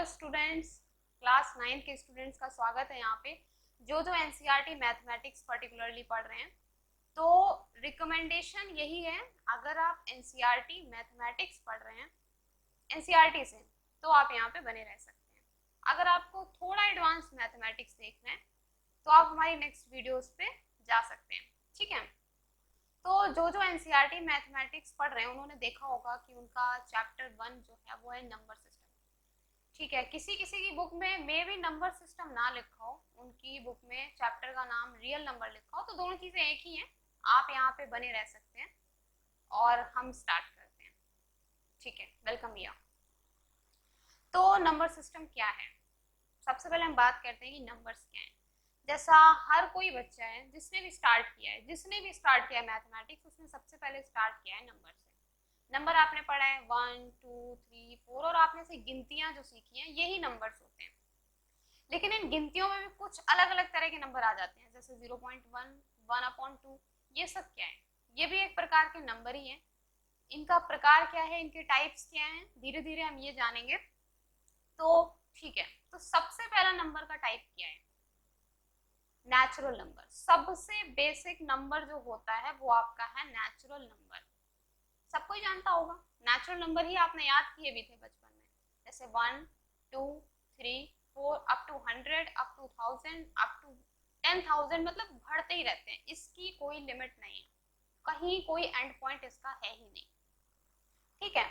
Hello students, class 9 के students का स्वागत है यहाँ पे जो एनसीईआरटी मैथमेटिक्स पर्टिकुलरली पढ़ रहे हैं। तो रिकमेंडेशन यही है, अगर आप एनसीईआरटी मैथमेटिक्स पढ़ रहे हैं एनसीईआरटी से तो आप यहाँ पे बने रह सकते हैं। अगर आपको थोड़ा एडवांस मैथमेटिक्स देखना है तो आप हमारी नेक्स्ट वीडियोस पे जा सकते हैं। ठीक है, तो जो एनसीईआरटी मैथमेटिक्स पढ़ रहे हैं उन्होंने देखा होगा कि उनका चैप्टर 1 जो है वो है नंबर सिस्टम। ठीक है, किसी किसी की बुक में मे भी नंबर सिस्टम ना लिखा हो, उनकी बुक में चैप्टर का नाम रियल नंबर लिखा हो, तो दोनों चीजें एक ही हैं। आप यहाँ पे बने रह सकते हैं और हम स्टार्ट करते हैं। ठीक है, वेलकम भैया। तो नंबर सिस्टम क्या है, सबसे पहले हम बात करते हैं कि नंबर्स क्या है। जैसा हर कोई बच्चा है जिसने भी स्टार्ट किया है मैथमेटिक्स, उसने सबसे पहले स्टार्ट किया है नंबर से। नंबर आपने पढ़ा है 1 2 3 4 और आपने से गिनतियां जो सीखी हैं यही नंबर्स होते हैं। लेकिन इन गिनतियों में भी कुछ अलग अलग तरह के नंबर आ जाते हैं, जैसे 0.1, 1/2। ये सब क्या है? ये भी एक प्रकार के नंबर ही है। इनका प्रकार क्या है, इनके टाइप्स क्या हैं, धीरे धीरे हम ये जानेंगे। तो ठीक है, तो सबसे पहला नंबर का टाइप क्या है? Natural number. सबसे बेसिक नंबर जो होता है वो आपका है नेचुरल नंबर। सबको ही जानता होगा, नेचुरल नंबर ही आपने याद किए भी थे बचपन में, जैसे 1 2 3 4 up to 100 up to 1000 up to 10,000, मतलब बढ़ते ही रहते हैं, इसकी कोई लिमिट नहीं है, कहीं कोई एंड पॉइंट इसका है ही नहीं। ठीक है,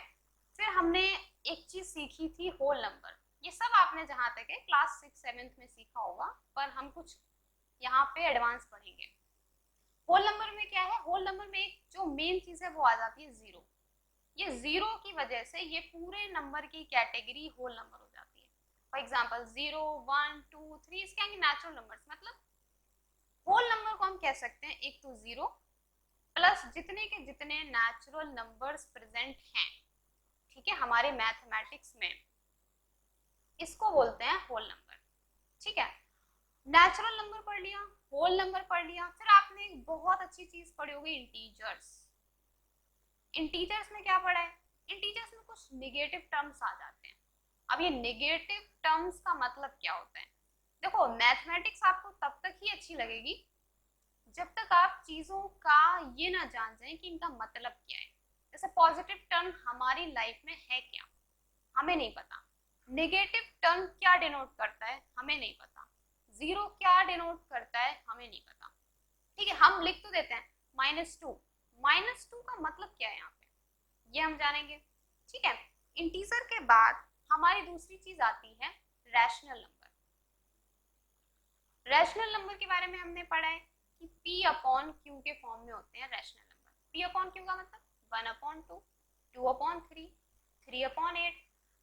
फिर हमने एक चीज सीखी थी होल नंबर। ये सब आपने जहां तक है क्लास 6-7 में सीखा होगा, पर हम कुछ यहाँ पे एडवांस पढ़ेंगे। होल नंबर में क्या है, होल नंबर में एक जो मेन चीज है वो आ जाती है जीरो। ये जीरो की वजह से ये पूरे नंबर की कैटेगरी होल नंबर हो जाती है। फॉर एग्जाम्पल 0 1 2 3 इसके आगे नेचुरल नंबर्स, मतलब होल नंबर को हम कह सकते हैं एक तो जीरो प्लस जितने के जितने नेचुरल नंबर्स प्रेजेंट हैं, ठीक है, हमारे मैथमेटिक्स में, इसको बोलते हैं होल नंबर। ठीक है, नेचुरल नंबर पढ़ लिया, होल नंबर पढ़ लिया, फिर आपने एक बहुत अच्छी चीज पढ़ी होगी, इंटीजर्स। इंटीजर्स में क्या पढ़ा है? इंटीजर्स में कुछ निगेटिव टर्म्स आ जाते हैं। अब ये निगेटिव टर्म्स का मतलब क्या होता है? देखो, मैथमेटिक्स आपको तब तक ही अच्छी लगेगी जब तक आप चीजों का ये ना जान जाएं कि इनका मतलब क्या है। जैसे पॉजिटिव टर्म हमारी लाइफ में है क्या, हमें नहीं पता। नेगेटिव टर्म क्या डिनोट करता है, हमें नहीं पता। जीरो क्या डिनोट करता है, हमें नहीं पता। ठीक है, हम लिख तो देते हैं -2, -2 का मतलब क्या है यहाँ पे, ये हम जानेंगे। ठीक है, इंटीजर के बाद हमारी दूसरी चीज आती है रैशनल नंबर। रैशनल नंबर के बारे में हमने पढ़ा है कि P/Q के फॉर्म में होते हैं रैशनल नंबर। P/Q का मतलब 1/2, 2/3, 3/8,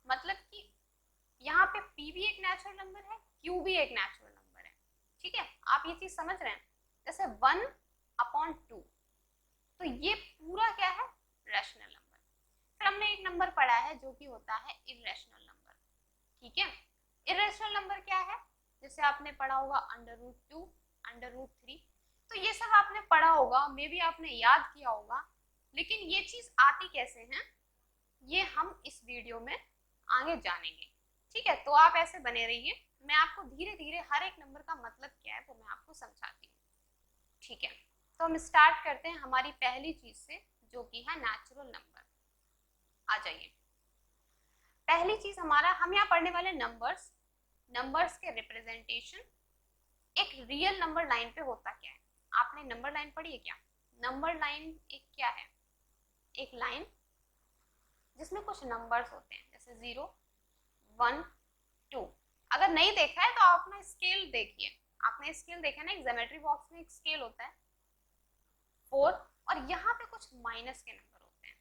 मतलब कि यहाँ पे P भी एक नेचुरल नंबर है, Q भी एक नेचुरल नंबर है। ठीक है, आप ये चीज समझ रहे हैं? जैसे 1/2, तो ये पूरा क्या है, रैशनल नंबर। फिर हमने एक नंबर पढ़ा है जो कि होता है इर्रेशनल नंबर। ठीक है, इर्रेशनल नंबर क्या है? जैसे आपने पढ़ा होगा √2, √3, तो ये सब आपने पढ़ा होगा, मे बी आपने याद किया होगा, लेकिन ये चीज आती कैसे है ये हम इस वीडियो में आगे जानेंगे। ठीक है, तो आप ऐसे बने रहिए, मैं आपको धीरे धीरे हर एक नंबर का मतलब क्या है वो मैं आपको समझाती हूँ। ठीक है, तो हम स्टार्ट करते हैं हमारी पहली चीज से जो कि है नेचुरल नंबर। आ जाइए, पहली चीज हमारा, हम यहाँ पढ़ने वाले नंबर्स, नंबर्स के रिप्रेजेंटेशन। एक रियल नंबर लाइन पे होता क्या है, आपने नंबर लाइन पढ़ी है क्या? नंबर लाइन एक क्या है, एक लाइन जिसमें कुछ नंबर्स होते हैं, जैसे 0 1 2। अगर नहीं देखा है तो आप अपना स्केल देखिए, आपने स्केल देखा ना, एक ज्योमेट्री बॉक्स में एक स्केल होता है 4, और यहाँ पे कुछ माइनस के नंबर होते हैं।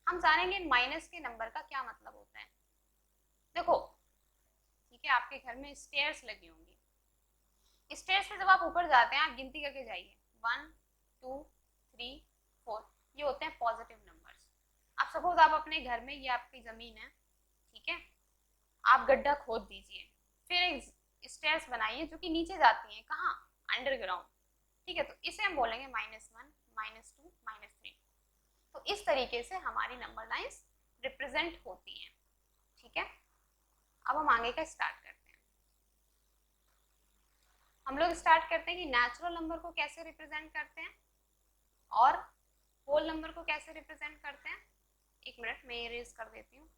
हम जानेंगे माइनस के नंबर का क्या मतलब होता है। देखो, ठीक है, आपके घर में स्टेयर्स लगी होंगी, स्टेयर्स पे जब आप ऊपर जाते हैं आप गिनती करके जाइए, 1 2 3 4, ये होते हैं पॉजिटिव नंबर्स। अब सपोज आप अपने घर में, ये आपकी जमीन है, ठीक है, आप गड्ढा खोद दीजिए, फिर एक स्टेयर्स बनाइए जो कि नीचे जाती हैं, कहाँ, अंडरग्राउंड। ठीक है, तो इसे हम बोलेंगे -1 -2 -3। तो इस तरीके से हमारी नंबर लाइंस रिप्रेजेंट होती हैं। ठीक है, अब हम आगे का स्टार्ट करते हैं। हम लोग स्टार्ट करते हैं कि नेचुरल नंबर को कैसे रिप्रेजेंट करते हैं और होल नंबर को कैसे रिप्रेजेंट करते हैं। एक मिनट मैं इरेज कर देती हूँ।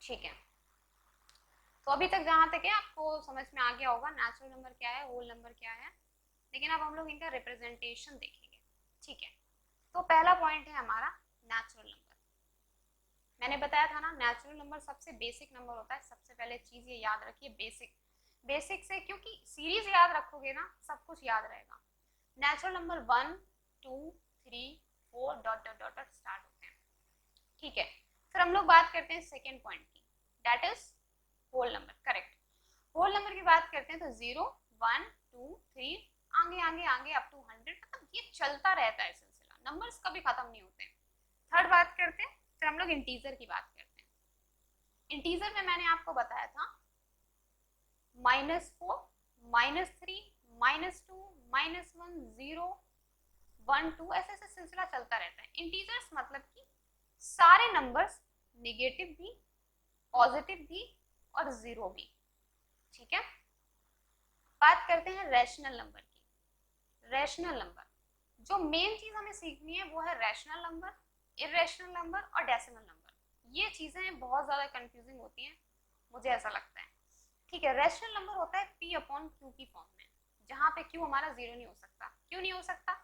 ठीक है, तो अभी तक जहां तक है आपको समझ में आ गया होगा नेचुरल नंबर क्या है, होल नंबर क्या है, लेकिन अब हम लोग इनका रिप्रेजेंटेशन देखेंगे। ठीक है, तो पहला पॉइंट है हमारा नेचुरल नंबर। मैंने बताया था ना नेचुरल नंबर सबसे बेसिक नंबर होता है। सबसे पहले चीज ये याद रखिए, बेसिक। बेसिक से क्योंकि सीरीज याद रखोगे ना सब कुछ याद रहेगा। Natural number 1 2 3 4 dot dot dot start होते हैं। ठीक है, फिर हम लोग बात करते हैं सेकेंड पॉइंट की, that is whole number. Correct, whole number की बात करते हैं तो 0 1 2 3 आगे आगे आगे अप टू 100, मतलब ये चलता रहता है सिलसिला, नंबर्स कभी खत्म नहीं होते। थर्ड बात करते हैं, फिर हम लोग इंटीजर की बात करते हैं। इंटीजर में मैंने आपको बताया था -4 -3 -2 -1 0 1 2 ऐसे ऐसे सिलसिला चलता रहता है। इंटीजर्स मतलब कि सारे नंबर्स, नेगेटिव भी, पॉजिटिव भी और जीरो भी। ठीक है, बात करते हैं रैशनल नंबर की। रैशनल नंबर, जो मेन चीज हमें सीखनी है वो है रैशनल नंबर, इरेशनल नंबर और डेसिमल नंबर। ये चीजें बहुत ज्यादा कंफ्यूजिंग होती हैं, मुझे ऐसा लगता है। ठीक है, रैशनल नंबर होता है p अपॉन क्यू की फॉर्म में, जहां पे q हमारा जीरो नहीं हो सकता। क्यों नहीं हो सकता?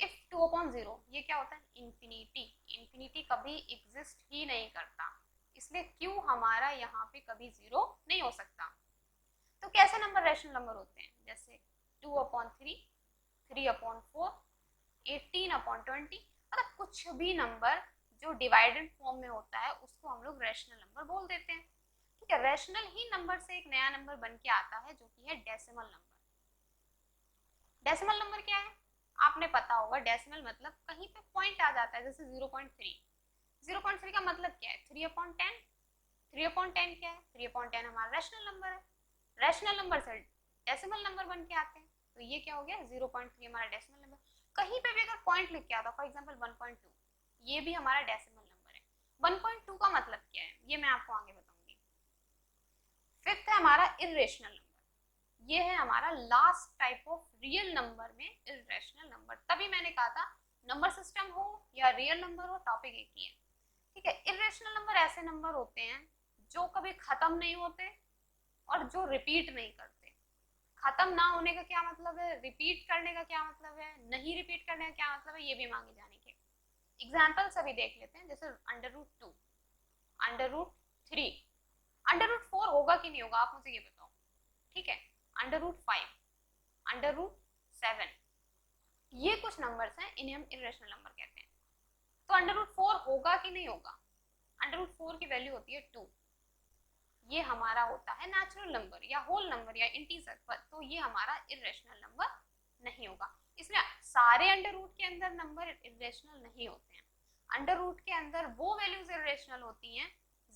इफ 2 अपॉन 0, ये क्या होता है? इंफिनिटी। इंफिनिटी कभी एग्जिस्ट ही नहीं करता, इसलिए q हमारा यहाँ पे कभी जीरो नहीं हो सकता। तो कैसे नंबर रैशनल नंबर होते हैं? जैसे 2 अपॉन 3, 3 अपॉन 4, 18 अपॉन 20, मतलब कुछ भी नंबर जो डिवाइडेड फॉर्म में होता है उसको हम लोग रैशनल नंबर बोल देते हैं। ठीक है, रैशनल ही नंबर से एक नया नंबर बन के आता है जो कि है डेसिमल नंबर। डेसिमल नंबर क्या है आपने पता होगा, डेसिमल मतलब कहीं पे पॉइंट आ जाता है, जैसे 0.3। 0.3 का मतलब क्या है? 3 अपॉन 10। 3 अपॉन 10 क्या है? 3 अपॉन 10 हमारा रैशनल नंबर है। रैशनल नंबर से डेसिमल नंबर बन के आते हैं, तो ये क्या हो गया? 0.3 हमारा डेसिमल नंबर। कहीं पे भी अगर पॉइंट लिख के आता, फॉर एग्जांपल 1.2, ये भी हमारा डेसिमल नंबर है। 1.2 का मतलब क्या है ये मैं आपको आगे बताऊंगी। फिफ्थ है हमारा इरेशनल नंबर। ये है हमारा last type of real number में इरेशनल नंबर। तभी मैंने कहा था नंबर सिस्टम हो या रियल नंबर हो, टॉपिक एक ही है। ठीक है, इरेशनल नंबर ऐसे नंबर होते हैं जो कभी खत्म नहीं होते और जो रिपीट नहीं करते। खत्म ना होने का क्या मतलब है, रिपीट करने का क्या मतलब है, नहीं रिपीट करने का क्या मतलब है, ये भी मांगे जाने के एग्जाम्पल सभी देख लेते हैं। जैसे √2, √3, √4 होगा कि नहीं होगा आप मुझे ये बताओ। ठीक है, √5, √7, ये कुछ नंबर्स हैं, इन्हें हम इरेशनल नंबर कहते हैं। तो √4 होगा कि नहीं होगा? √4 की वैल्यू होती है 2। ये हमारा होता है नेचुरल नंबर या होल नंबर या इंटीजर पर, तो ये हमारा इरेशनल नंबर नहीं होगा। इसलिए सारे अंडर रूट के अंदर नंबर इरेशनल नहीं होते हैं। अंडर रूट के अंदर वो वैल्यूज इरेशनल होती हैं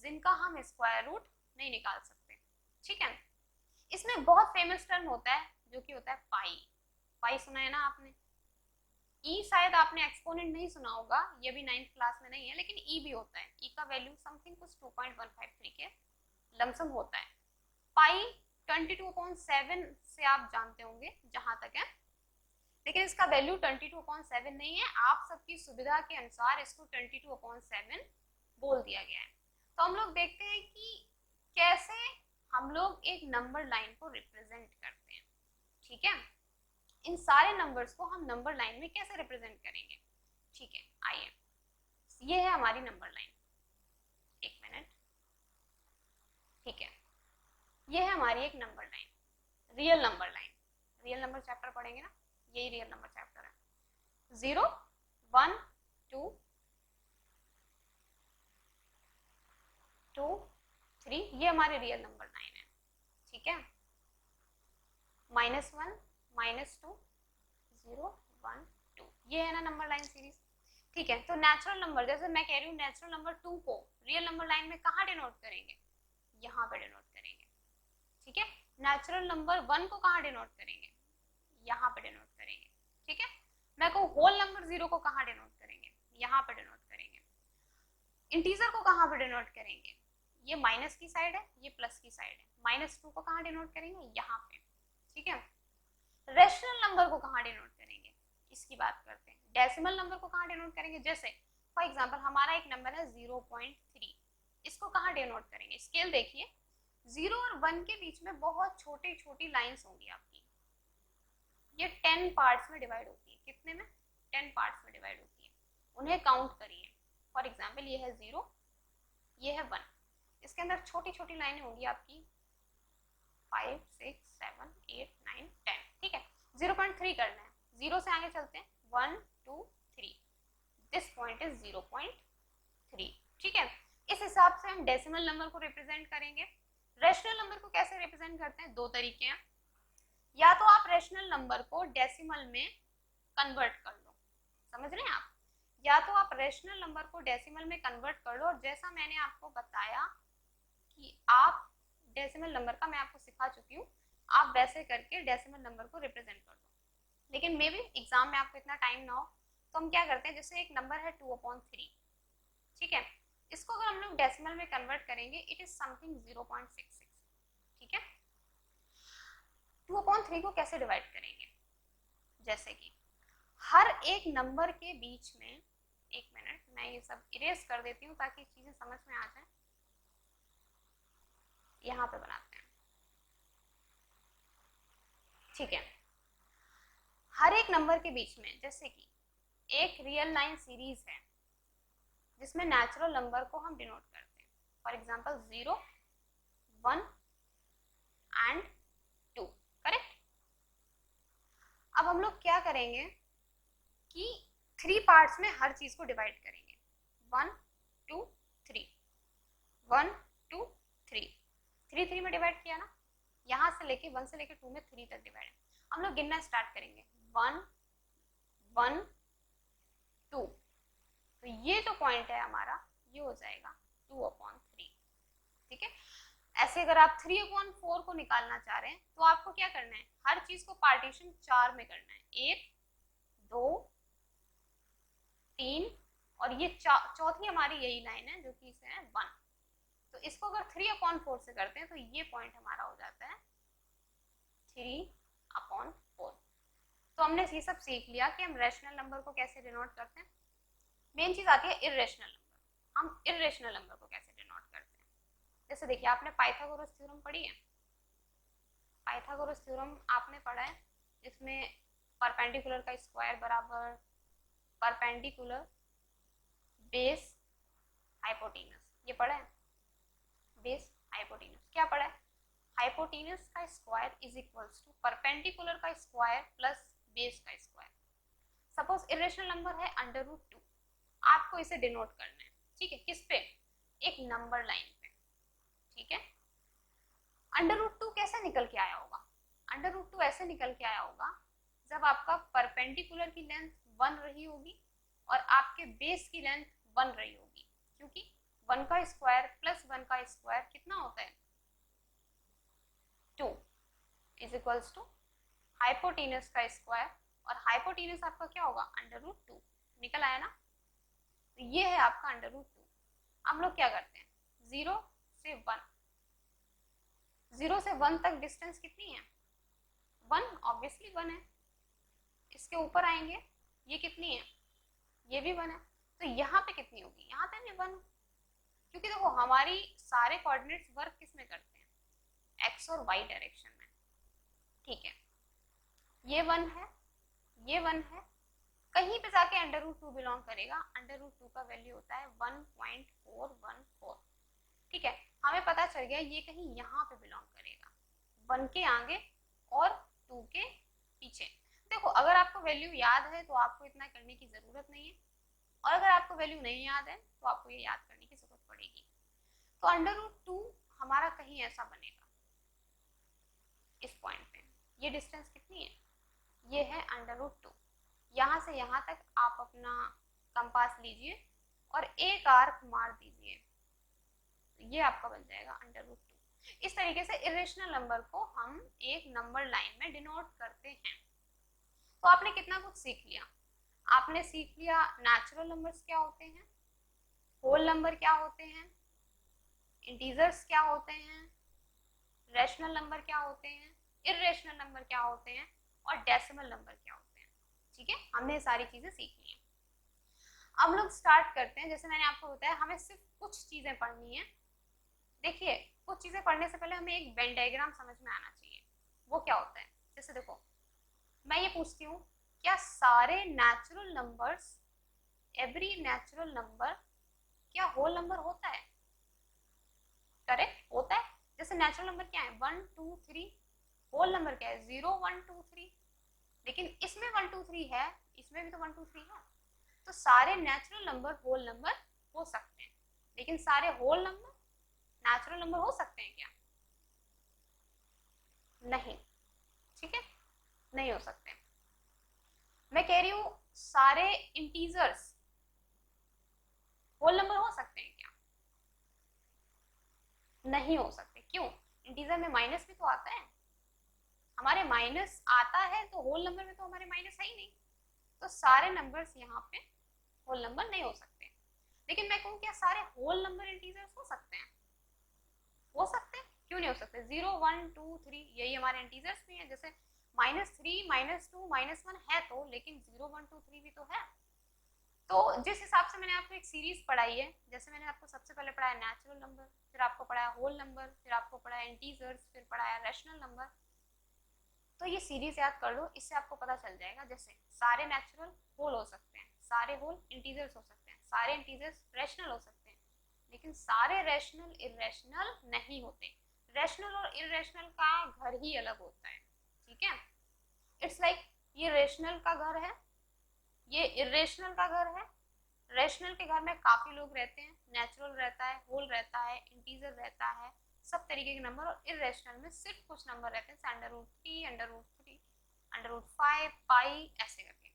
जिनका हम स्क्वायर रूट नहीं निकाल सकते। ठीक है, इसमें बहुत फेमस टर्म होता है जो कि होता है पाई। पाई सुना है ना आपने? ई शायद आपने एक्सपोनेंट नहीं सुना होगा, ये भी 9th क्लास में नहीं है, लेकिन ई भी होता है। ई का वैल्यू समथिंग कुछ 2.153 के लमसम होता है। पाई 22/7 से आप जानते होंगे जहां तक है, लेकिन इसका वैल्यू 22/7 नहीं है। आप सबकी सुविधा के अनुसार इसको 22/7 बोल दिया गया है। तो हम लोग देखते हैं कि कैसे हम लोग एक नंबर लाइन को रिप्रेजेंट करते हैं। ठीक है, इन सारे नंबर्स को हम नंबर लाइन में कैसे रिप्रेजेंट करेंगे। ठीक है, आइए, ये है हमारी नंबर लाइन। एक मिनट। ठीक है, ये है हमारी एक number line, real number line. Real number chapter पढ़ेंगे ना, यही रियल नंबर चैप्टर है। 0 1 2 2 3, ये हमारी रियल नंबर लाइन है। ठीक है, -1 -2 0 1 2, ये है ना नंबर लाइन सीरीज। ठीक है, तो नेचुरल नंबर, जैसे मैं कह रही हूँ नेचुरल नंबर 2 को रियल नंबर लाइन में कहाँ डिनोट करेंगे? यहाँ पे डिनोट करेंगे। ठीक है, नेचुरल नंबर 1 को कहाँ डिनोट करेंगे? यहाँ पे डिनोट करेंगे। ठीक है, मैं कहूँ होल नंबर 0 को कहाँ डिनोट करेंगे? यहाँ पे डिनोट करेंगे। इंटीजर को कहाँ पे डिनोट करेंगे, ये माइनस की साइड है, ये प्लस की साइड है, -2 को कहाँ डिनोट करेंगे, यहाँ पे, ठीक है। रेशनल नंबर को कहाँ डिनोट करेंगे, इसकी बात करते हैं। डेसिमल नंबर को कहाँ डिनोट करेंगे, जैसे फॉर एग्जांपल हमारा एक नंबर है 0.3, इसको कहाँ डिनोट करेंगे, स्केल देखिए, 0 और 1 के बीच में बहुत छोटी छोटी लाइंस होंगी आपकी, ये 10 पार्ट्स में डिवाइड होती है, कितने में, 10 पार्ट्स में डिवाइड होती है, उन्हें काउंट करिए। फॉर एग्जाम्पल ये है 0, ये है 1, इसके अंदर छोटी छोटी लाइनें होंगी आपकी 5, 6, 7, 8, 9, 10, ठीक है। 0.3 करना है, 0 से आगे चलते हैं, 1, 2, 3, दिस पॉइंट इज 0.3, ठीक है। इस हिसाब से हम डेसिमल नंबर को रिप्रेजेंट करेंगे। रेशनल नंबर को कैसे रिप्रेजेंट करते हैं, दो तरीके हैं, या तो आप रेशनल नंबर को डेसिमल में कन्वर्ट कर लो, समझ रहे हैं आप, या तो आप रेशनल नंबर को डेसिमल में कन्वर्ट कर लो, और जैसा मैंने आपको बताया कि आप डेसिमल नंबर का मैं आपको सिखा चुकी हूँ, आप वैसे करके डेसिमल नंबर को रिप्रेजेंट कर दो। लेकिन मे भी एग्जाम में आपको इतना टाइम ना हो, तो हम क्या करते हैं, जैसे एक नंबर है 2/3, ठीक है, इसको अगर हम लोग डेसिमल में कन्वर्ट करेंगे, इट इज समथिंग 0.66, ठीक है। 2/3 को कैसे डिवाइड करेंगे, जैसे कि हर एक नंबर के बीच में, एक मिनट मैं ये सब इरेज कर देती हूँ ताकि चीजें समझ में आ जाए, यहाँ पे बनाते हैं, ठीक है। हर एक नंबर के बीच में, जैसे कि एक रियल लाइन सीरीज है जिसमें नेचुरल नंबर को हम डिनोट करते हैं, फॉर एग्जांपल 0, 1 एंड 2, करेक्ट। अब हम लोग क्या करेंगे कि 3 पार्ट्स में हर चीज को डिवाइड करेंगे, 1, 2, 3, 1, 2, 3, 3 में डिवाइड किया ना, यहाँ से लेके 1 से लेके 2 में 3 तक डिवाइड है। हम लोग गिनना स्टार्ट करेंगे, 1, 1, 2, तो ये जो पॉइंट है हमारा, ये हो जाएगा 2/3, ठीक है। ऐसे अगर आप 3/4 को निकालना चाह रहे हैं, तो आपको क्या करना है, हर चीज को पार्टीशन 4 में करना है, 1, 2, 3, और ये चौथी हमारी यही लाइन है जो कि इसे है 1, तो इसको अगर 3/4 से करते हैं, तो ये पॉइंट हमारा हो जाता है 3/4। तो हमने ये सब सीख लिया कि हम रेशनल नंबर को कैसे डिनोट करते हैं। मेन चीज आती है इर्रेशनल नंबर, हम इर्रेशनल नंबर को कैसे डिनोट करते हैं। जैसे देखिए, आपने पाइथागोरस थ्योरम पढ़ी है, पाइथागोरस थ्योरम आपने पढ़ा है, जिसमें परपेंडिकुलर का स्क्वायर बराबर परपेंडिकुलर बेस हाइपोटेनस, ये पढ़ा है, बेस हाइपोटेनस क्या पढ़ा है, हाइपोटेनस का square is equals to perpendicular का स्क्वायर प्लस बेस का स्क्वायर। सपोज इरेशनल नंबर है √2, आपको इसे डिनोट करना है, ठीक है, किस पे, एक नंबर लाइन पे, ठीक है। √2 कैसे निकल के आया होगा, √2 ऐसे निकल के आया होगा जब आपका परपेंडिकुलर की लेंथ 1 रही होगी और आपके बेस की लेंथ 1 रही होगी, क्योंकि 1 का स्क्वायर प्लस 1 का स्क्वायर कितना होता है, 2 इज इक्वल्स टू हाइपोटेनस का स्क्वायर, और हाइपोटेनस आपका क्या होगा, √2, निकल आया ना, तो ये है आपका √2। हम लोग क्या करते हैं, 0 से 1, 0 से 1 तक डिस्टेंस कितनी है, 1, ऑब्वियसली 1 है, इसके ऊपर आएंगे, ये कितनी है, ये भी 1 है, तो यहाँ पे कितनी होगी, यहाँ पे भी 1, क्योंकि देखो हमारी सारे कोऑर्डिनेट्स वर्क किस में करते हैं, एक्स और वाई डायरेक्शन में, ठीक है। ये 1 है, ये 1 है, कहीं पे जाके √2 बिलोंग करेगा, √2 का वैल्यू होता है 1.414, ठीक है। हमें पता चल गया ये कहीं यहाँ पे बिलोंग करेगा, 1 के आगे और 2 के पीछे। देखो अगर आपको वैल्यू याद है तो आपको इतना करने की जरूरत नहीं है, और अगर आपको वैल्यू नहीं याद है तो आपको ये याद करने की जरूरत पड़ेगी। तो √2 हमारा कहीं ऐसा बनेगा, इस पॉइंट पे, ये डिस्टेंस कितनी है, ये है √2, यहाँ से यहाँ तक आप अपना कंपास लीजिए और एक आर्क मार दीजिए, तो ये आपका बन जाएगा √2। इस तरीके से इरेशनल नंबर को हम एक नंबर लाइन में डिनोट करते हैं। तो आपने कितना कुछ सीख लिया, आपने सीख लिया नेचुरल नंबर्स क्या होते हैं, होल होल नंबर क्या होते हैं, इंटीजर्स क्या होते हैं, रैशनल नंबर क्या होते हैं, इर्रेशनल नंबर क्या होते हैं, और डेसिमल नंबर क्या होते हैं। ठीक है, हमने ये सारी चीजें सीख ली हैं। अब लोग स्टार्ट करते हैं। जैसे मैंने आपको बताया हमें सिर्फ कुछ चीजें पढ़नी है। देखिए, कुछ चीजें पढ़ने से पहले हमें एक वेन डायग्राम समझ में आना चाहिए। वो क्या होता है, जैसे देखो मैं ये पूछती हूँ, क्या सारे natural numbers, every natural number क्या होल नंबर होता है? करेक्ट, होता है। जैसे नेचुरल नंबर क्या है, 1 2 3। होल नंबर क्या है, 0 1 2 3। लेकिन इसमें 1 2 3 है, इसमें भी तो 1 2 3 है। तो सारे नेचुरल नंबर होल नंबर हो सकते हैं, लेकिन सारे होल नंबर नेचुरल नंबर हो सकते हैं क्या? नहीं। ठीक है, नहीं हो सकते। मैं कह रही हूं सारे इंटीजर्स होल नंबर हो सकते हैं क्या? नहीं हो सकते। क्यों? इंटीजर में माइनस भी तो आता है। हमारे माइनस आता है तो होल नंबर में तो हमारे माइनस है ही नहीं। तो सारे नंबर्स यहाँ पे होल नंबर नहीं हो सकते। लेकिन मैं कहूँ क्या सारे होल नंबर इंटीजर्स हो सकते हैं? हो सकते हैं, क्यों नहीं हो सकते? 0 1 2 3 यही हमारे इंटीजर्स भी हैं। जैसे -3 -2 -1 है तो, लेकिन 0 1 2 3 भी तो है। तो जिस हिसाब से मैंने आपको एक सीरीज पढ़ाई है, जैसे मैंने आपको सबसे पहले पढ़ाया नेचुरल नंबर, फिर आपको पढ़ाया होल नंबर, फिर आपको पढ़ाया इंटीजर्स, फिर पढ़ाया रैशनल नंबर। तो ये सीरीज याद कर लो, इससे आपको पता चल जाएगा। जैसे सारे नेचुरल होल हो सकते हैं, सारे होल इंटीजर्स हो सकते हैं, सारे इंटीजर्स रैशनल हो सकते हैं, लेकिन सारे रैशनल इरेशनल नहीं होते। रैशनल और इरेशनल का घर ही अलग होता है। ठीक है, इट्स लाइक ये रैशनल का घर है, ये इरेशनल का घर है। रैशनल के घर में काफी लोग रहते हैं, नेचुरल रहता है, होल रहता है, इंटीजर रहता है, सब तरीके के नंबर। और इरेशनल में सिर्फ कुछ नंबर रहते हैं, √3 √3 √5 पाई ऐसे करके।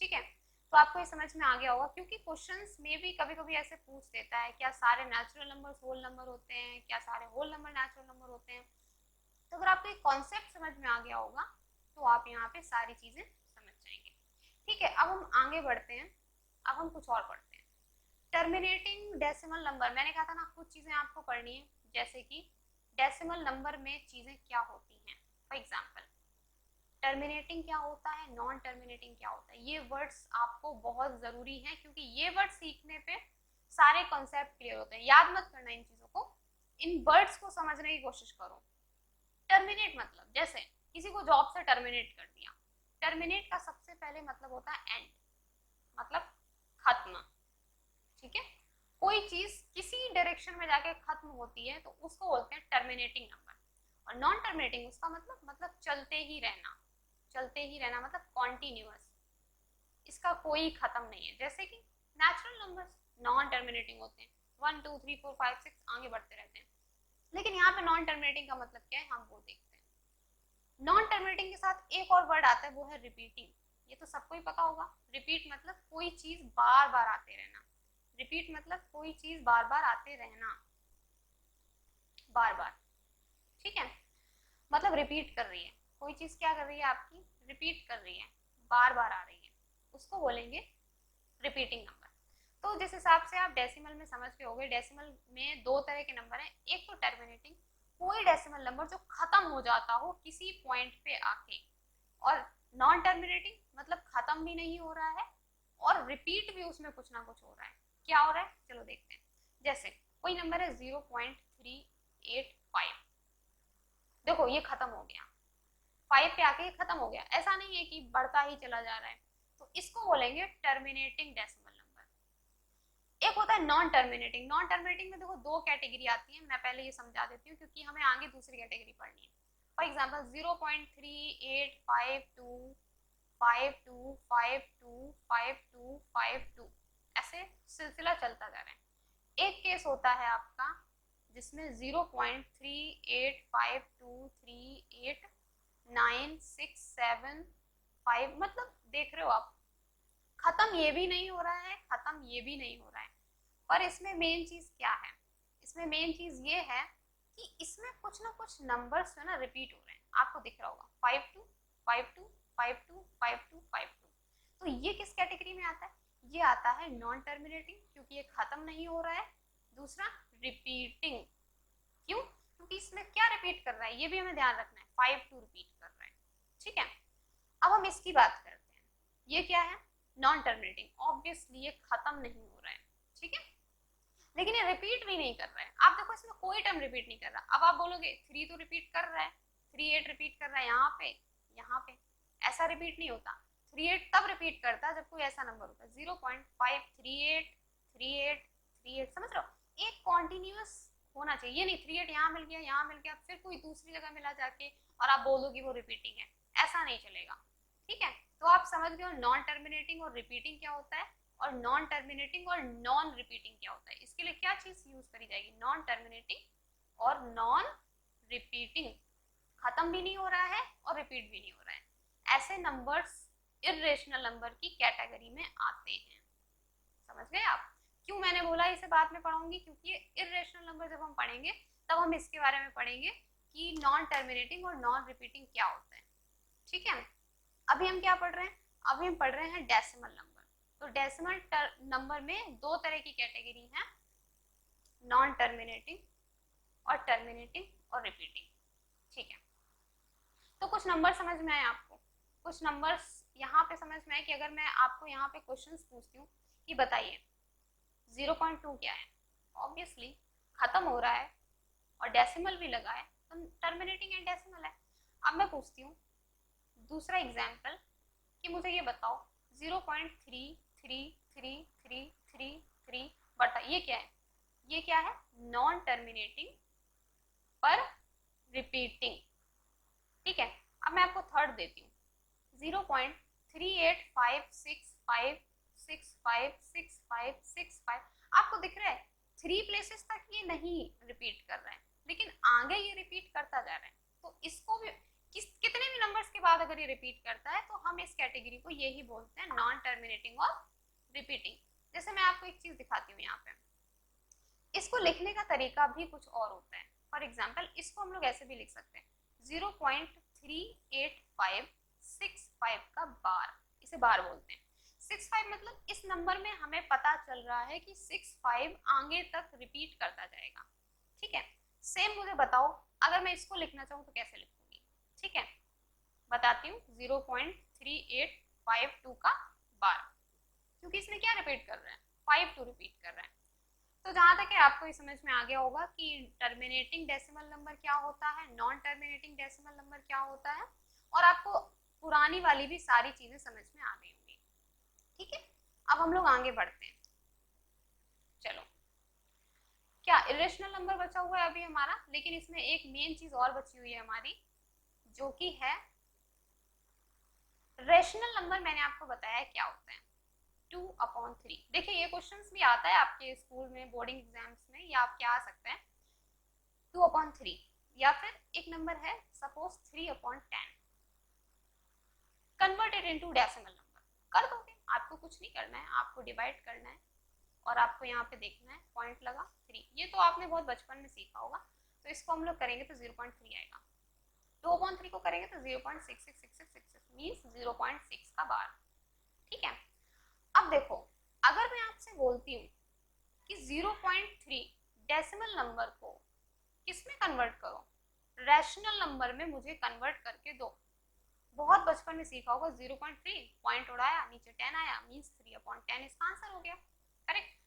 ठीक है, तो आपको ये समझ में आ गया होगा, क्योंकि क्वेश्चंस में भी कभी कभी ऐसे पूछ देता है क्या सारे नेचुरल नंबर्स होल नंबर होते हैं, क्या सारे होल नंबर नेचुरल नंबर होते हैं। तो अगर आपको एक कॉन्सेप्ट समझ में आ गया होगा तो आप यहाँ पे सारी चीजें समझ जाएंगे। ठीक है, अब हम आगे बढ़ते हैं। अब हम कुछ और पढ़ते हैं। टर्मिनेटिंग डेसिमल नंबर, मैंने कहा था ना कुछ चीजें आपको पढ़नी है, जैसे कि डेसिमल नंबर में चीजें क्या होती हैं। फॉर एग्जांपल टर्मिनेटिंग क्या होता है, नॉन टर्मिनेटिंग क्या होता है। ये वर्ड्स आपको बहुत जरूरी हैं, क्योंकि ये वर्ड सीखने पे सारे कॉन्सेप्ट क्लियर होते हैं। याद मत करना इन चीजों को, इन वर्ड्स को समझने की कोशिश करो। टर्मिनेट मतलब जैसे किसी को जॉब से टर्मिनेट कर दिया। टर्मिनेट का सबसे पहले मतलब होता है एंड, मतलब खत्म। ठीक है, कोई चीज किसी डायरेक्शन में जाके खत्म होती है तो उसको बोलते हैं टर्मिनेटिंग नंबर। और नॉन टर्मिनेटिंग उसका मतलब चलते ही रहना। चलते ही रहना मतलब कॉन्टिन्यूअस, इसका कोई खत्म नहीं है। जैसे कि नेचुरल नंबर्स नॉन टर्मिनेटिंग होते हैं, 1 2 3 4 5 6 आगे बढ़ते रहते हैं। लेकिन यहाँ पे नॉन टर्मिनेटिंग का मतलब क्या है, हम वो देखते हैं। नॉन टर्मिनेटिंग के साथ एक और वर्ड आता है, वो है रिपीटिंग। ये तो सबको ही पता होगा। रिपीट मतलब कोई चीज बार बार आते रहना। रिपीट मतलब कोई चीज बार बार आते रहना, बार बार। ठीक है, मतलब रिपीट कर रही है कोई चीज, क्या कर रही है आपकी, रिपीट कर रही है, बार बार आ रही है, उसको बोलेंगे रिपीटिंग नंबर। तो जिस हिसाब से आप डेसिमल में समझ के होगे, डेसिमल में दो तरह के नंबर हैं। एक तो टर्मिनेटिंग, कोई डेसिमल नंबर जो खत्म हो जाता हो किसी पॉइंट पे आके, और नॉन टर्मिनेटिंग मतलब खत्म भी नहीं हो रहा है और रिपीट भी उसमें कुछ ना कुछ हो रहा है। क्या हो रहा है, चलो देखते हैं। जैसे कोई नंबर है 0.385, देखो ये खत्म हो गया, 5 पे आके ये खत्म हो गया, ऐसा नहीं है कि बढ़ता ही चला जा रहा है। तो इसको बोलेंगे टर्मिनेटिंग डेसिमल नंबर। एक होता है नॉन टर्मिनेटिंग। नॉन टर्मिनेटिंग में देखो दो कैटेगरी आती है, मैं पहले ये समझा देती हूँ क्योंकि हमें आगे दूसरी कैटेगरी पढ़नी है। फॉर एग्जाम्पल 0.3852 52 52 52 52 ऐसे सिलसिला चलता जा रहा है। एक केस होता है आपका जिसमें 0.38538967 मतलब देख रहे हो आप, खत्म ये भी नहीं हो रहा है, खत्म ये भी नहीं हो रहा है। पर इसमें मेन चीज क्या है, इसमें मेन चीज ये है कि इसमें कुछ ना कुछ नंबर्स जो ना रिपीट हो रहे हैं, आपको दिख रहा होगा 52 52 52 52 52। तो ये किस कैटेगरी में आता है, ये आता है नॉन टर्मिनेटिंग क्योंकि ये खत्म नहीं हो रहा है। दूसरा रिपीटिंग, क्यों? क्योंकि इसमें क्या रिपीट कर रहा है, ये भी हमें ध्यान रखना है, 5 टू रिपीट कर रहा है। ठीक है, अब हम इसकी बात करते हैं। ये क्या है? नॉन टर्मिनेटिंग, ऑब्वियसली ये खत्म नहीं हो रहा है। ठीक है, लेकिन ये रिपीट भी नहीं कर रहा है। आप देखो इसमें कोई टर्म रिपीट नहीं कर रहा। अब आप बोलोगे 3 तो रिपीट कर रहा है, 3 8 रिपीट कर रहा है यहाँ पे, यहाँ पे। ऐसा रिपीट नहीं होता। 3 8 तब रिपीट करता है जब कोई ऐसा नंबर होता है 0.538 38 38, समझ रहे हो? एक कॉन्टिन्यूअस होना चाहिए। ये नहीं 38 यहाँ मिल गया, यहाँ मिल गया, फिर कोई दूसरी जगह मिला जाके और आप बोलोगे वो रिपीटिंग है, ऐसा नहीं चलेगा। ठीक है, तो आप समझ गए नॉन टर्मिनेटिंग और रिपीटिंग क्या होता है, और नॉन टर्मिनेटिंग और नॉन रिपीटिंग क्या होता है। इसके लिए क्या चीज यूज करी जाएगी? नॉन टर्मिनेटिंग और नॉन रिपीटिंग। खत्म भी नहीं हो रहा है और रिपीट भी नहीं हो रहा है। ऐसे नंबर्स इर्रेशनल नंबर की कैटेगरी में आते हैं। समझ गए आप? क्यों मैंने बोला इसे बाद में पढ़ाऊंगी, क्योंकि इर्रेशनल नंबर जब हम पढ़ेंगे तब हम इसके बारे में पढ़ेंगे कि नॉन टर्मिनेटिंग और नॉन रिपीटिंग क्या होता है। ठीक है, अभी हम क्या पढ़ रहे हैं? अभी हम पढ़ रहे हैं डेसिमल नंबर। तो डेसिमल नंबर में दो तरह की कैटेगरी है, नॉन टर्मिनेटिंग और टर्मिनेटिंग और रिपीटिंग। ठीक है, तो कुछ नंबर समझ में आए आपको? कुछ नंबर्स यहाँ पे समझ में आए कि अगर मैं आपको यहाँ पे क्वेश्चंस पूछती हूँ कि बताइए 0.2 क्या है, ऑब्वियसली खत्म हो रहा है और डेसिमल भी लगा है तो टर्मिनेटिंग एंड डेसिमल है। अब मैं पूछती हूँ दूसरा एग्जाम्पल कि मुझे ये बताओ 0.33333 बटा ये क्या है? ये क्या है? नॉन टर्मिनेटिंग पर रिपीटिंग। ठीक है, अब मैं आपको थर्ड देती हूँ 0.3856565665। आपको दिख रहा है 3 प्लेसेस तक ये नहीं रिपीट कर रहा है, लेकिन आगे ये रिपीट करता जा रहा है। तो इसको भी कितने भी नंबर्स के बाद अगर ये रिपीट करता है तो हम इस कैटेगरी को यही बोलते हैं नॉन टर्मिनेटिंग और रिपीटिंग। जैसे मैं आपको एक चीज दिखाती हूँ यहाँ पे, इसको लिखने का तरीका भी कुछ और होता है। फॉर एग्जाम्पल इसको हम लोग ऐसे भी लिख सकते हैं 0.38565 का बार, इसे बार बोलते हैं। 65 मतलब इस नंबर में हमें पता चल रहा है कि 65 आगे तक रिपीट करता जाएगा। ठीक है, सेम मुझे बताओ अगर मैं इसको लिखना चाहूँ तो कैसे लिखूंगी? ठीक है, बताती हूँ 0.3852 का बार, क्योंकि इसमें क्या रिपीट कर रहा है? 5 टू रिपीट कर रहा है। तो जहां तक है आपको ये समझ में आ गया होगा कि टर्मिनेटिंग डेसिमल नंबर क्या होता है, नॉन टर्मिनेटिंग डेसिमल नंबर क्या होता है, और आपको पुरानी वाली भी सारी चीजें समझ में आ गई होंगी। ठीक है, अब हम लोग आगे बढ़ते हैं। चलो, क्या इरेशनल नंबर बचा हुआ है अभी हमारा, लेकिन इसमें एक मेन चीज और बची हुई है हमारी, जो कि है रेशनल नंबर। मैंने आपको बताया क्या होता है, 2/3। देखिए ये क्वेश्चंस भी आता है आपके स्कूल में, बोर्डिंग एग्जाम्स में, या आपके आ सकते हैं 2/3, या फिर एक नंबर है suppose 3/10। Converted into decimal number कर दोगे, आपको कुछ नहीं करना है, आपको डिवाइड करना है और आपको यहाँ पे देखना है पॉइंट लगा 3। ये तो आपने बहुत बचपन में सीखा होगा। तो इसको हम लोग करेंगे तो 0.3 आएगा, 2/3 को करेंगे तो 0.6666 मीन्स 0.6 का बार। ठीक है, अब देखो अगर मैं आपसे बोलती हूँ कि 0.3 डेसिमल नंबर को किसमें कन्वर्ट करो, रैशनल नंबर में मुझे कन्वर्ट करके दो। बहुत बचपन में सीखा होगा 0.3 पॉइंट उड़ाया नीचे 10 आया मीन्स 3/10, इसका आंसर हो गया, करेक्ट।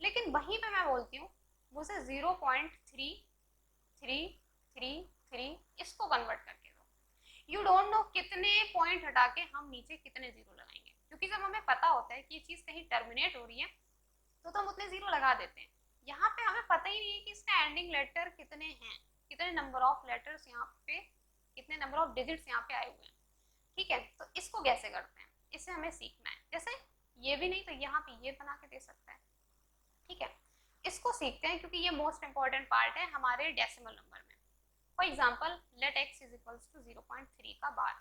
लेकिन वहीं पे मैं बोलती हूँ मुझे 0.3333 इसको कन्वर्ट करके दो। यू डोंट नो कितने पॉइंट हटा के हम नीचे कितने जीरो लगाएंगे, क्योंकि जब हमें पता होता है कि ये चीज कहीं टर्मिनेट हो रही है तो हम उतने जीरो लगा देते हैं। यहाँ पे हमें पता ही नहीं है कि इसका एंडिंग लेटर कितने हैं, कितने नंबर ऑफ लेटर्स यहाँ पे, कितने नंबर ऑफ डिजिट्स यहाँ पे आए हुए हैं। ठीक है, तो इसको कैसे करते हैं, इसे हमें सीखना है। जैसे ये भी नहीं तो यहाँ पे ये बना के दे सकते हैं। ठीक है, इसको सीखते हैं क्योंकि ये मोस्ट इंपॉर्टेंट पार्ट है हमारे डेसिमल नंबर में। For example let x is equals to 0.3 का बार।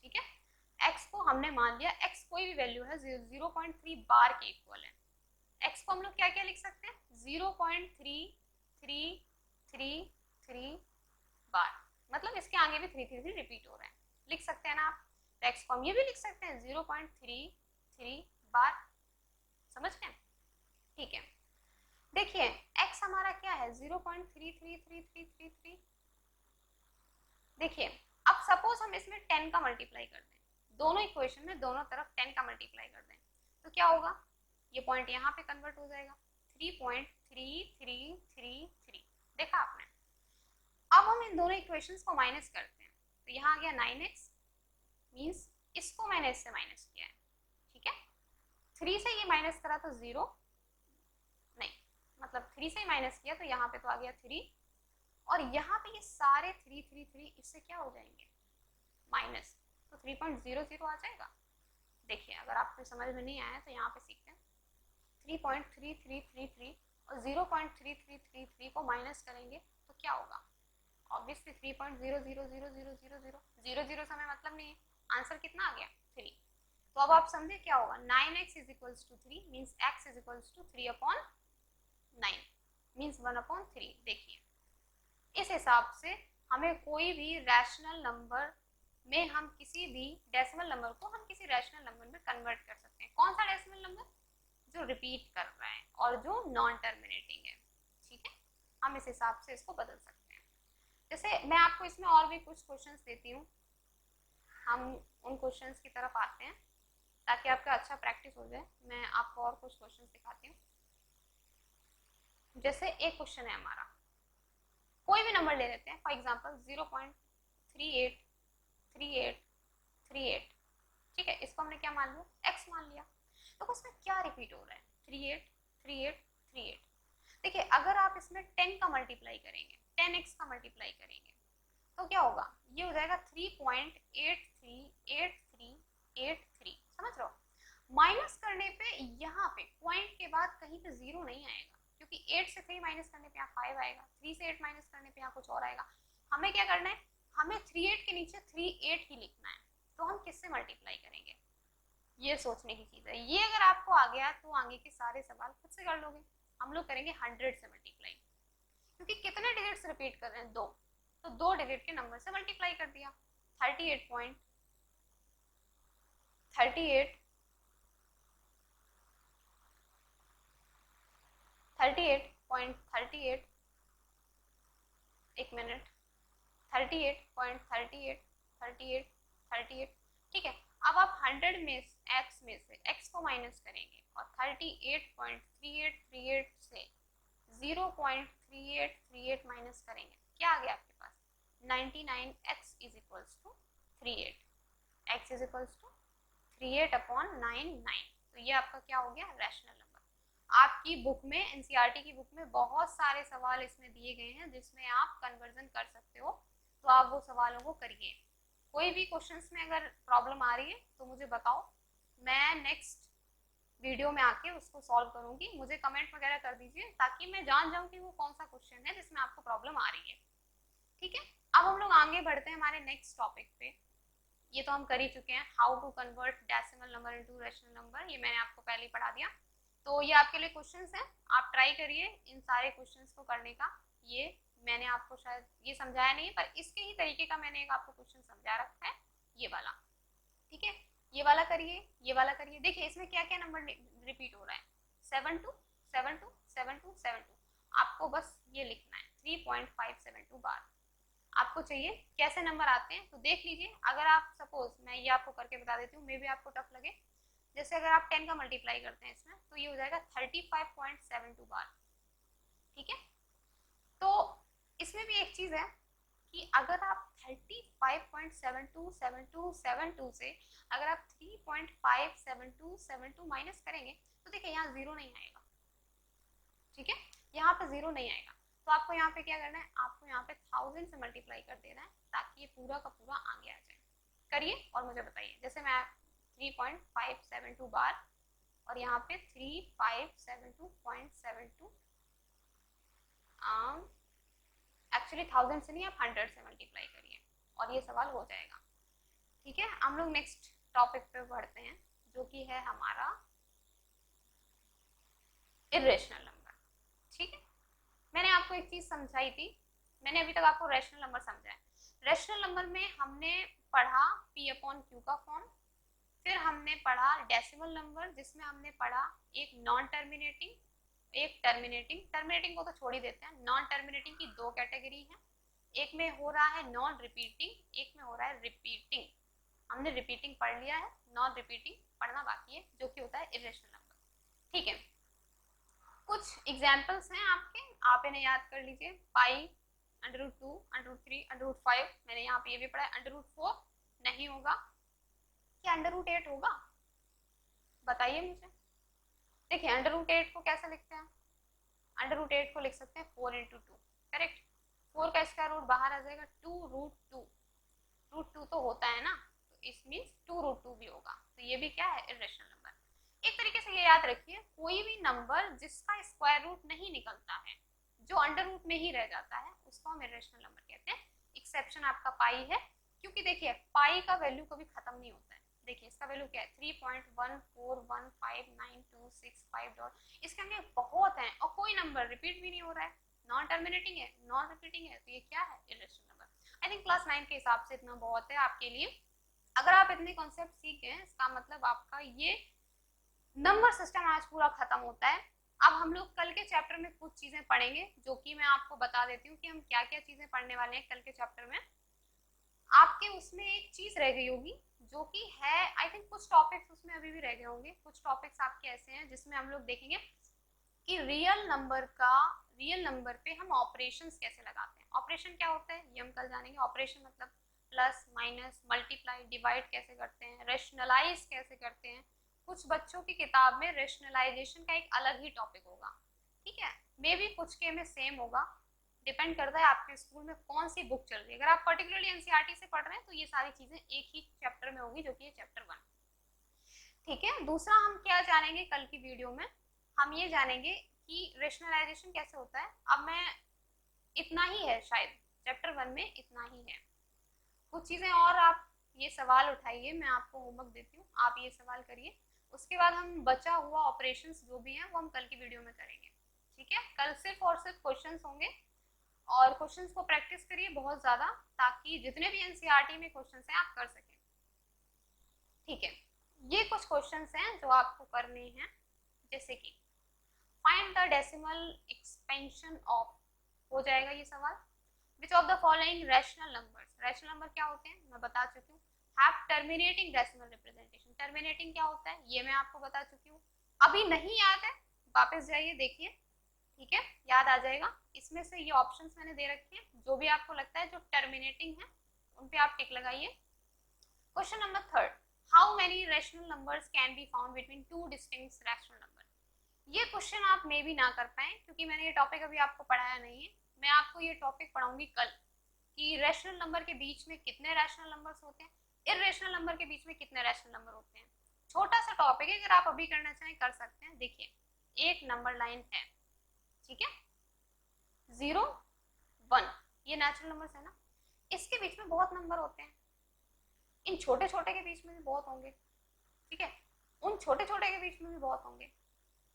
ठीक है, x को हमने मान लिया, x कोई भी वैल्यू है 0.3 बार के इक्वल है। x को हम लोग क्या क्या लिख सकते हैं, 0.3333 बार, मतलब इसके आगे भी 333 रिपीट हो रहा है, लिख सकते हैं ना आप। तो x को हम ये भी लिख सकते हैं 0.33 बार। समझ गए? ठीक है, देखिए x हमारा क्या है 0.33333। देखिए अब सपोज हम इसमें 10 का मल्टीप्लाई कर दें, दोनों इक्वेशन में दोनों तरफ 10 का मल्टीप्लाई कर दें, तो क्या होगा, ये पॉइंट यहाँ पे कन्वर्ट हो जाएगा 3.3333। देखा आपने? अब हम इन दोनों इक्वेशंस को माइनस करते हैं, तो यहाँ आ गया 9x, मीन्स इसको मैंने इससे माइनस किया है, ठीक है। 3 से ये माइनस करा तो 0, नहीं मतलब 3 से ही माइनस किया तो यहाँ पे तो आ गया 3, और यहाँ पे ये सारे 3 इससे क्या हो जाएंगे माइनस, तो 3.00 आ जाएगा। देखिए अगर आपको समझ में नहीं आया तो यहाँ पे सीखते हैं, 3.3333 और 0.3333 को माइनस करेंगे तो क्या होगा, ऑब्वियसली 3.000000 से हमें मतलब नहीं है, आंसर कितना आ गया 3। तो अब आप समझे क्या होगा, 9x is equals to 3 means x is equals to 3/9 means 1/3। देखिए इस हिसाब से हमें कोई भी रैशनल नंबर में हम किसी भी डेसिमल नंबर को हम किसी रैशनल नंबर में कन्वर्ट कर सकते हैं। कौन सा डेसिमल नंबर, जो रिपीट कर रहा है और जो नॉन टर्मिनेटिंग है, ठीक है, हम इस हिसाब से इसको बदल सकते हैं। जैसे मैं आपको इसमें और भी कुछ क्वेश्चंस देती हूँ, हम उन क्वेश्चंस की तरफ आते हैं ताकि आपका अच्छा प्रैक्टिस हो जाए। मैं आपको और कुछ क्वेश्चंस दिखाती हूँ। जैसे एक क्वेश्चन है हमारा, कोई भी नंबर ले लेते हैं, फॉर एग्जांपल 0.383838, ठीक है, इसको हमने क्या मान लिया, x मान लिया। तो उसमें क्या रिपीट हो रहा है, 383838। देखिए अगर आप इसमें 10 का मल्टीप्लाई करेंगे, 10x का मल्टीप्लाई करेंगे तो क्या होगा, ये हो जाएगा 3.838383। समझ रहे हो? माइनस करने पे यहाँ पे पॉइंट के बाद कहीं पे 0 नहीं आएगा, क्योंकि 8 से 3 माइनस करने पे यहाँ 5 आएगा, 3 से 8 माइनस करने पे यहाँ कुछ और आएगा। हमें क्या करना है, हमें 38 के नीचे 38 ही लिखना है, तो हम किससे मल्टीप्लाई करेंगे, ये सोचने की चीज है। ये अगर आपको आ गया तो आगे के सारे सवाल खुद से कर लोगे। हम लोग करेंगे 100 से मल्टीप्लाई, क्योंकि कितने डिजिट्स रिपीट कर रहे हैं, 2, तो 2 डिजिट के नंबर से मल्टीप्लाई कर दिया। 38.38 38.38, एक मिनट, 38.38 ठीक है। अब आप 100 में x में से x को माइनस करेंगे और 38.3838 से 0.3838 माइनस करेंगे, क्या आ गया आपके पास 99x is equals to 38, x is equals to 38/99। तो ये आपका क्या हो गया, रैशनल नंबर। आपकी बुक में, एनसीईआरटी की बुक में बहुत सारे सवाल इसमें दिए गए हैं जिसमें आप कन्वर्जन कर सकते हो, तो आप वो सवालों को करिए। कोई भी क्वेश्चंस में अगर प्रॉब्लम आ रही है तो मुझे बताओ, मैं नेक्स्ट वीडियो में आके उसको सॉल्व करूंगी। मुझे कमेंट वगैरह कर दीजिए ताकि मैं जान जाऊं कि वो कौन सा क्वेश्चन है जिसमें आपको प्रॉब्लम आ रही है, ठीक है। अब हम लोग आगे बढ़ते हैं हमारे नेक्स्ट टॉपिक पे। ये तो हम कर ही चुके हैं, how to convert decimal number into rational number, ये मैंने आपको पहले ही पढ़ा दिया। तो ये आपके लिए क्वेश्चंस हैं, आप ट्राई करिए इन सारे क्वेश्चंस को करने का। ये मैंने आपको शायद ये समझाया नहीं है, पर इसके ही तरीके का मैंने एक आपको क्वेश्चन समझा रखा है, ये वाला, ठीक है। ये वाला करिए, ये वाला करिए। देखिए इसमें क्या क्या नंबर रिपीट हो रहा है, 72727272। आपको बस ये लिखना है 3.572 बार। आपको चाहिए कैसे नंबर आते हैं तो देख लीजिए। अगर आप सपोज, मैं ये आपको करके बता देती हूँ, मे भी आपको टफ लगे। जैसे अगर आप 10 का मल्टीप्लाई करते हैं इसमें तो ये हो जाएगा 35.72 बार, ठीक है। तो इसमें भी एक चीज है कि अगर आप 35.727272 से अगर आप 3.57272 माइनस करेंगे तो देखिए यहाँ 0 नहीं आएगा, ठीक है, यहाँ पे 0 नहीं आएगा। तो आपको यहाँ पे क्या करना है, आपको यहाँ पे 1000 से मल्टीप्लाई कर देना है ताकि ये पूरा का पूरा आगे आ जाए। करिए और मुझे बताइए। जैसे मैं 3.572 बार और यहाँ पे 3572.72, एक्चुअली 1000 से नहीं, आप 100 से मल्टीप्लाई करिए और ये सवाल हो जाएगा, ठीक है। हम लोग नेक्स्ट टॉपिक पे बढ़ते हैं जो कि है हमारा इरेशनल नंबर, ठीक है। मैंने आपको एक चीज समझाई थी, मैंने अभी तक आपको रैशनल नंबर समझाया। रैशनल नंबर में हमने पढ़ा P/Q का फॉर्म, फिर हमने पढ़ा डेसिमल नंबर, जिसमें हमने पढ़ा एक नॉन टर्मिनेटिंग, एक टर्मिनेटिंग। टर्मिनेटिंग को तो छोड़ ही देते हैं। नॉन टर्मिनेटिंग की दो कैटेगरी है, एक में हो रहा है नॉन रिपीटिंग, एक में हो रहा है रिपीटिंग। हमने रिपीटिंग पढ़ लिया है, नॉन रिपीटिंग पढ़ना बाकी है, जो कि होता है इरेशनल नंबर। ठीक है, कुछ एग्जाम्पल्स हैं आपके, आप इन्हें याद कर लीजिए। पाई, √2, √3, √5, मैंने यहाँ पे ये भी पढ़ा है। √4 नहीं होगा, क्या √8 होगा? बताइए मुझे। देखिए √8 को कैसे लिखते हैं? √8 को लिख सकते हैं 4 × 2, करेक्ट। 4 का स्क्वायर रूट बाहर आ जाएगा, 2√2। √2 तो होता है ना, तो इस मीन्स 2√2 भी होगा, तो ये भी क्या है? Irrational number. एक तरीके से ये याद रखिए, कोई भी नंबर जिसका स्क्वायर रूट नहीं निकलता है, जो अंडर रूट में ही रह जाता है, उसको हम इरेशनल नंबर कहते हैं। एक्सेप्शन आपका पाई है, क्योंकि देखिए पाई का वैल्यू कभी खत्म नहीं होता है। देखिए इसका वैल्यू क्या है? 3.1415926 इसके अंदर बहुत है, और कोई नंबर रिपीट भी नहीं हो रहा है, नॉन टर्मिनेटिंग है, नॉन रिपीटिंग है, तो ये क्या है? Irrational number. I think class 9 के हिसाब से इतना बहुत है आपके लिए। अगर आप इतने कॉन्सेप्ट सीख गए, इसका मतलब आपका ये नंबर सिस्टम आज पूरा खत्म होता है। अब हम लोग कल के चैप्टर में कुछ चीजें पढ़ेंगे, जो कि मैं आपको बता देती हूँ कि हम क्या क्या चीजें पढ़ने वाले हैं कल के चैप्टर में। आपके उसमें एक चीज रह गई होगी, जो कि है आई थिंक कुछ टॉपिक्स उसमें अभी भी रह गए होंगे। कुछ टॉपिक्स आपके ऐसे हैं जिसमें हम लोग देखेंगे कि रियल नंबर पे हम ऑपरेशंस कैसे लगाते हैं। ऑपरेशन क्या होता है ये हम कल जानेंगे। ऑपरेशन मतलब प्लस, माइनस, मल्टीप्लाई, डिवाइड कैसे करते हैं, रेशनलाइज कैसे करते हैं। कुछ बच्चों की किताब में रेशनलाइजेशन का एक अलग ही टॉपिक होगा, ठीक है। मे बी कुछ के में सेम होगा, डिपेंड करता है आपके स्कूल में कौन सी बुक चल रही है। अगर आप पर्टिकुलरली एनसीईआरटी से पढ़ रहे हैं तो ये सारी चीजें एक ही चैप्टर में होगी, जो कि है चैप्टर 1, ठीक है। दूसरा हम क्या जानेंगे कल की वीडियो में? हम ये जानेंगे कि रेशनलाइजेशन कैसे होता है। अब मैं इतना ही है, शायद चैप्टर 1 में इतना ही है। कुछ चीजें और आप ये सवाल उठाइए, मैं आपको होमवर्क देती हूँ, आप ये सवाल करिए। उसके बाद हम बचा हुआ ऑपरेशंस जो भी हैं वो हम कल की वीडियो में करेंगे, ठीक है। कल सिर्फ और सिर्फ क्वेश्चंस होंगे, और क्वेश्चंस को प्रैक्टिस करिए बहुत ज्यादा, ताकि जितने भी एनसीईआरटी में क्वेश्चंस हैं आप कर सकें, ठीक है। ये कुछ क्वेश्चंस हैं जो आपको करने हैं, जैसे कि find the decimal expansion of, हो जाएगा ये सवाल। Which of the following rational numbers, rational number क्या होते हैं मैं बता चुकी हूँ। Have terminating decimal representation, terminating क्या होता है ये मैं आपको बता चुकी हूँ। अभी नहीं याद है, वापस जाइए देखिए, ठीक है, याद आ जाएगा। इसमें से ये ऑप्शंस मैंने दे रखे हैं, जो भी आपको लगता है जो टर्मिनेटिंग है उन पे आप टिक लगाइए। Question number 3, how many rational numbers can be found between two distinct rational number. ये क्वेश्चन आप मे भी ना कर पाए, क्योंकि मैंने ये टॉपिक अभी आपको पढ़ाया नहीं है। मैं आपको ये टॉपिक पढ़ाऊंगी कल, कि रैशनल नंबर के बीच में कितने रैशनल नंबर्स होते हैं, इर्रेशनल नंबर के बीच में कितने रैशनल नंबर होते हैं। छोटा सा टॉपिक है, अगर आप अभी करना चाहें कर सकते हैं। देखिए एक नंबर लाइन है, ठीक है, 0, 1, ये नेचुरल नंबर्स है ना, इसके बीच में बहुत नंबर होते हैं, इन छोटे छोटे के बीच में भी बहुत होंगे, ठीक है, उन छोटे छोटे के बीच में भी बहुत होंगे।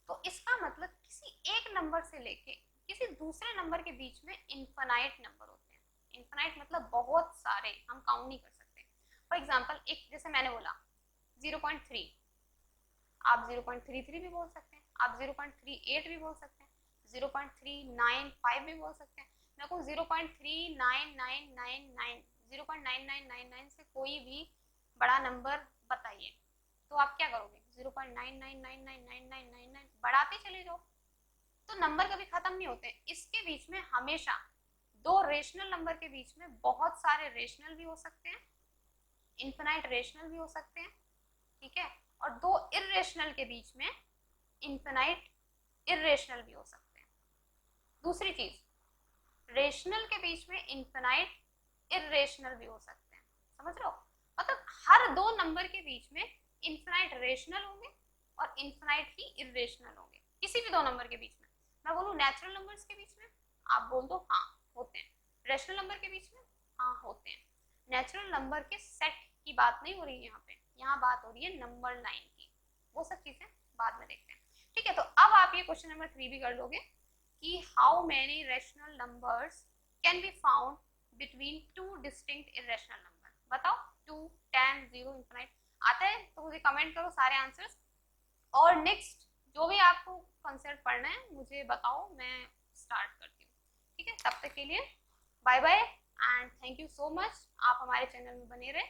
तो इसका मतलब किसी एक नंबर से लेके किसी दूसरे नंबर के बीच में इनफाइनाइट नंबर होते हैं। इनफाइनाइट मतलब बहुत सारे, हम काउंट नहीं कर सकते। फॉर एग्जांपल एक, जैसे मैंने बोला 0.3, आप 0.33 भी बोल सकते हैं, आप 0.38 भी बोल सकते हैं, 0.395 भी बोल सकते हैं। मैं कहूँ 0.39999, 0.9999 से कोई भी बड़ा नंबर बताइए, तो आप क्या करोगे? 0.99999999 बढ़ाते चले जाओ, तो नंबर कभी खत्म नहीं होते। इसके बीच में हमेशा दो रेशनल नंबर के बीच में बहुत सारे रेशनल भी हो सकते हैं, इनफिनाइट रेशनल भी हो सकते हैं, ठीक है, और दो इर्रेशनल के बीच में इनफिनाइट इर्रेशनल भी हो सकते हैं। दूसरी चीज, रेशनल के बीच में इनफिनाइट इर्रेशनल भी हो सकते हैं, समझ रहे हो? मतलब हर दो नंबर के बीच में इनफिनाइट रेशनल होंगे और इनफिनाइट ही इर्रेशनल होंगे, किसी भी दो नंबर के बीच में। मैं बोलूँ नेचुरल नंबर्स के बीच में, आप बोल दो हाँ होते हैं। रेशनल नंबर के बीच में हाँ होते हैं। नेचुरल नंबर के सेट की बात नहीं हो रही है यहाँ पे, यहाँ बात हो रही है नंबर लाइन की। वो सब चीजें बाद में देखते हैं, ठीक है। तो अब आप ये क्वेश्चन नंबर 3 भी कर लोगे कि how many rational numbers can be found between two distinct irrational number. बताओ 2, 10, 0, इनफिनाइट। आता है तो मुझे कमेंट करो सारे आंसर्स, और नेक्स्ट जो भी आपको कंसेप्ट पढ़ना है मुझे बताओ, मैं स्टार्ट करती हूँ। ठीक है, तब तक के लिए bye bye and thank you so much. आप हमारे चैनल में बने रहे।